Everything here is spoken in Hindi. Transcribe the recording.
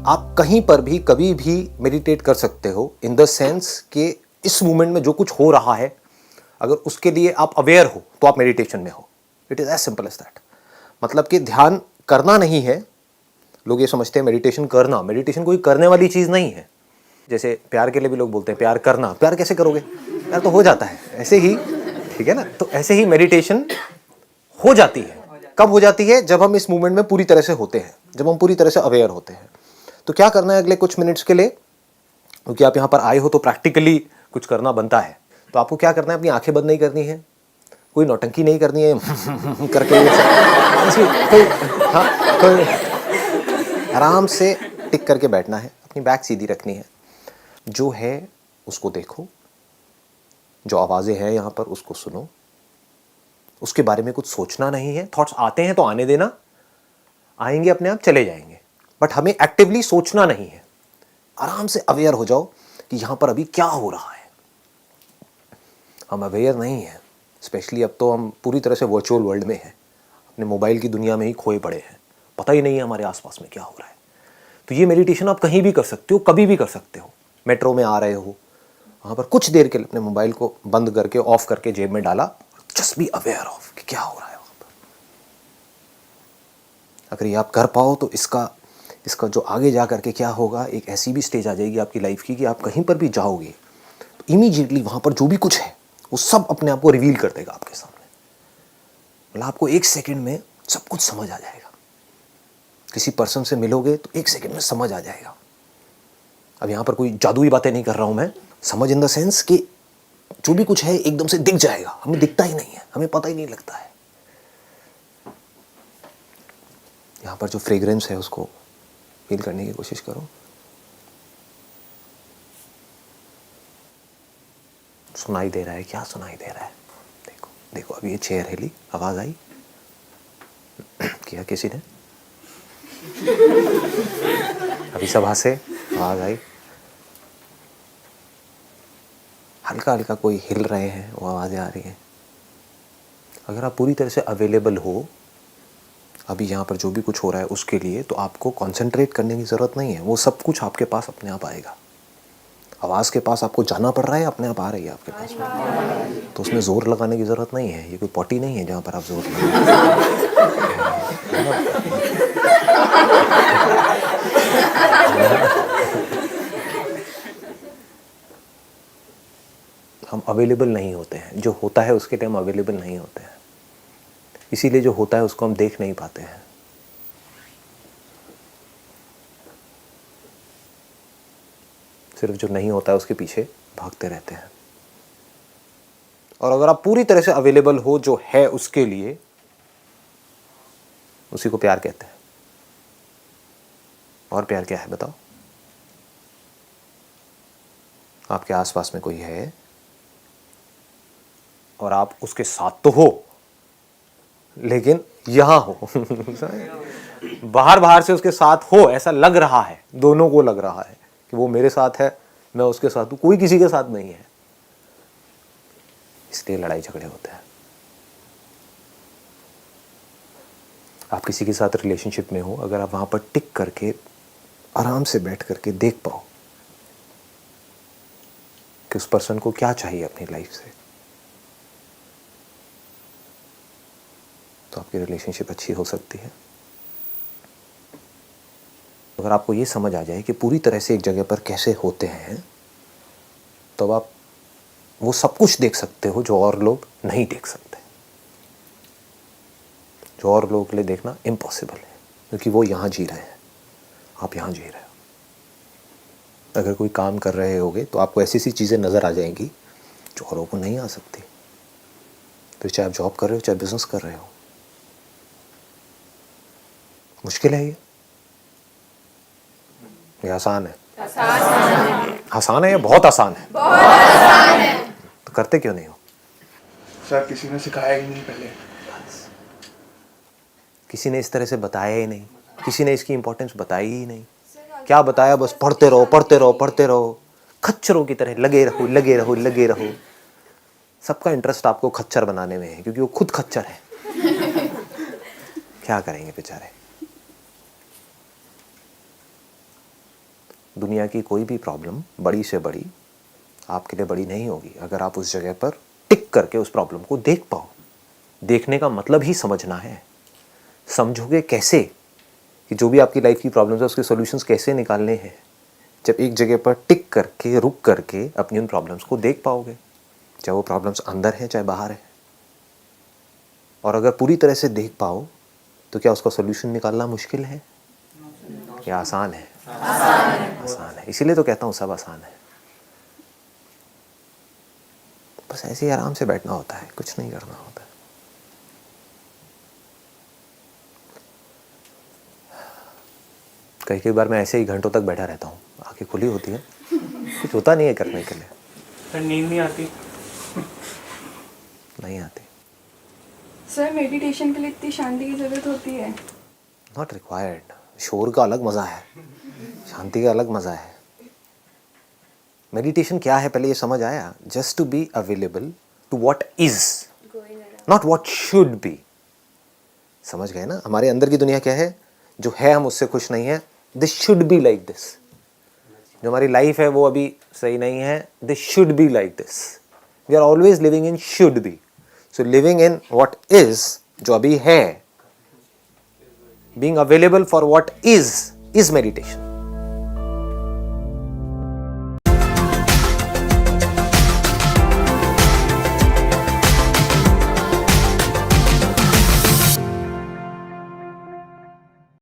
आप कहीं पर भी कभी भी मेडिटेट कर सकते हो, इन द सेंस कि इस मोमेंट में जो कुछ हो रहा है अगर उसके लिए आप अवेयर हो तो आप मेडिटेशन में हो। It is as simple as that. मतलब कि ध्यान करना नहीं है। लोग ये समझते हैं मेडिटेशन करना, मेडिटेशन कोई करने वाली चीज नहीं है। जैसे प्यार के लिए भी लोग बोलते हैं प्यार करना, प्यार कैसे करोगे, प्यार तो हो जाता है ऐसे ही, ठीक है ना। तो ऐसे ही मेडिटेशन हो जाती है। कब हो जाती है? जब हम इस मूवमेंट में पूरी तरह से होते हैं, जब हम पूरी तरह से अवेयर होते हैं। तो क्या करना है अगले कुछ मिनट्स के लिए, क्योंकि आप यहाँ पर आए हो तो प्रैक्टिकली कुछ करना बनता है। तो आपको क्या करना है, अपनी आंखें बंद नहीं करनी है, कोई नौटंकी नहीं करनी है करके कोई, हाँ, कोई आराम से टिक करके बैठना है, अपनी बैक सीधी रखनी है, जो है उसको देखो, जो आवाज़ें हैं यहाँ पर उसको सुनो, उसके बारे में कुछ सोचना नहीं है। थॉट्स आते हैं तो आने देना, आएंगे अपने आप चले जाएंगे, बट हमें एक्टिवली सोचना नहीं है। आराम से अवेयर हो जाओ कि यहाँ पर अभी क्या हो रहा है। हम अवेयर नहीं हैं, स्पेशली अब तो हम पूरी तरह से वर्चुअल वर्ल्ड में हैं, अपने मोबाइल की दुनिया में ही खोए पड़े हैं, पता ही नहीं है हमारे आसपास में क्या हो रहा है। तो ये मेडिटेशन आप कहीं भी कर सकते हो, कभी भी कर सकते हो। मेट्रो में आ रहे हो, वहाँ पर कुछ देर के लिए अपने मोबाइल को बंद करके ऑफ करके जेब में डाला, जस्ट बी अवेयर ऑफ कि क्या हो रहा है वहाँ पर। अगर ये आप कर पाओ तो इसका जो आगे जा करके क्या होगा, एक ऐसी भी स्टेज आ जाएगी आपकी लाइफ की कि आप कहीं पर भी जाओगे तो इमीडिएटली वहाँ पर जो भी कुछ है वो सब अपने आप को रिवील कर देगा आपके सामने। मतलब आपको एक सेकंड में सब कुछ समझ आ जाएगा। किसी पर्सन से मिलोगे तो एक सेकंड में समझ आ जाएगा। अब यहाँ पर कोई जादुई बातें नहीं कर रहा हूँ मैं, समझ इन द सेंस कि जो भी कुछ है एकदम से दिख जाएगा। हमें दिखता ही नहीं है, हमें पता ही नहीं लगता है। यहाँ पर जो फ्रेग्रेंस है उसको फील करने की कोशिश करो। सुनाई दे रहा है, क्या सुनाई दे रहा है? देखो देखो, अभी ये चेयर हिली, आवाज आई किया किसी ने? अभी सभा से आवाज आई, हल्का हल्का कोई हिल रहे हैं, वो आवाजें आ रही हैं। अगर आप पूरी तरह से अवेलेबल हो अभी यहाँ पर जो भी कुछ हो रहा है उसके लिए, तो आपको कंसंट्रेट करने की ज़रूरत नहीं है। वो सब कुछ आपके पास अपने आप आएगा। आवाज़ के पास आपको जाना पड़ रहा है, अपने आप आ रही है आपके पास में। तो उसमें ज़ोर लगाने की ज़रूरत नहीं है। ये कोई पॉटी नहीं है जहाँ पर आप जोर हम अवेलेबल नहीं होते हैं। जो होता है उसके लिए हम अवेलेबल नहीं होते हैं, इसीलिए जो होता है उसको हम देख नहीं पाते हैं। सिर्फ जो नहीं होता है उसके पीछे भागते रहते हैं। और अगर आप पूरी तरह से अवेलेबल हो जो है उसके लिए, उसी को प्यार कहते हैं। और प्यार क्या है बताओ? आपके आसपास में कोई है और आप उसके साथ तो हो, लेकिन यहां हो बाहर बाहर से उसके साथ हो, ऐसा लग रहा है, दोनों को लग रहा है कि वो मेरे साथ है, मैं उसके साथ हूं, कोई किसी के साथ नहीं है। इसलिए लड़ाई झगड़े होते हैं। आप किसी के साथ रिलेशनशिप में हो, अगर आप वहां पर टिक करके आराम से बैठ करके देख पाओ कि उस पर्सन को क्या चाहिए अपनी लाइफ से, तो आपकी रिलेशनशिप अच्छी हो सकती है। अगर आपको ये समझ आ जाए कि पूरी तरह से एक जगह पर कैसे होते हैं, तो आप वो सब कुछ देख सकते हो जो और लोग नहीं देख सकते, जो और लोगों के लिए देखना इम्पॉसिबल है, क्योंकि वो यहाँ जी रहे हैं, आप यहाँ जी रहे हो। अगर कोई काम कर रहे होगे तो आपको ऐसी सी चीज़ें नज़र आ जाएंगी जो औरों को नहीं आ सकती। तो चाहे आप जॉब कर रहे हो, चाहे बिजनेस कर रहे हो, मुश्किल है ये आसान है? आसान है या बहुत आसान है? बहुत आसान है। तो करते क्यों नहीं हो? सर किसी ने सिखाया ही नहीं पहले। किसी ने इस तरह से बताया ही नहीं, किसी ने इसकी इंपॉर्टेंस बताई ही नहीं। क्या बताया? बस पढ़ते रहो पढ़ते रहो पढ़ते रहो, खच्चरों की तरह लगे रहो लगे रहो लगे रहो। सबका इंटरेस्ट आपको खच्चर बनाने में है, क्योंकि वो खुद खच्चर है। क्या करेंगे बेचारे। दुनिया की कोई भी प्रॉब्लम बड़ी से बड़ी आपके लिए बड़ी नहीं होगी अगर आप उस जगह पर टिक करके उस प्रॉब्लम को देख पाओ। देखने का मतलब ही समझना है। समझोगे कैसे कि जो भी आपकी लाइफ की प्रॉब्लम्स है उसके सॉल्यूशंस कैसे निकालने हैं? जब एक जगह पर टिक करके रुक करके अपनी उन प्रॉब्लम्स को देख पाओगे, चाहे वो प्रॉब्लम्स अंदर है चाहे बाहर है। और अगर पूरी तरह से देख पाओ तो क्या उसका सॉल्यूशन निकालना मुश्किल है या आसान है? आसान है। इसीलिए तो कहता हूँ सब आसान है। बस ऐसे ही आराम से बैठना होता है, कुछ नहीं करना होता है। कई बार मैं ऐसे ही घंटों तक बैठा रहता हूँ, आंखें खुली होती हैं, कुछ होता नहीं है करने के लिए। सर नींद नहीं आती? नहीं आती। सर मेडिटेशन के लिए इतनी शांति की ज़रूरत होती है? Not required. शोर का अलग मज़ा है, शांति का अलग मज़ा है। मेडिटेशन क्या है पहले ये समझ आया? Just to be available to what is, not what should be. समझ गए ना? हमारे अंदर की दुनिया क्या है? जो है हम उससे खुश नहीं है। This should be like this. जो हमारी लाइफ है वो अभी सही नहीं है। This should be like this. We are always living in should be. So living in what is, जो अभी है, being available for what is meditation.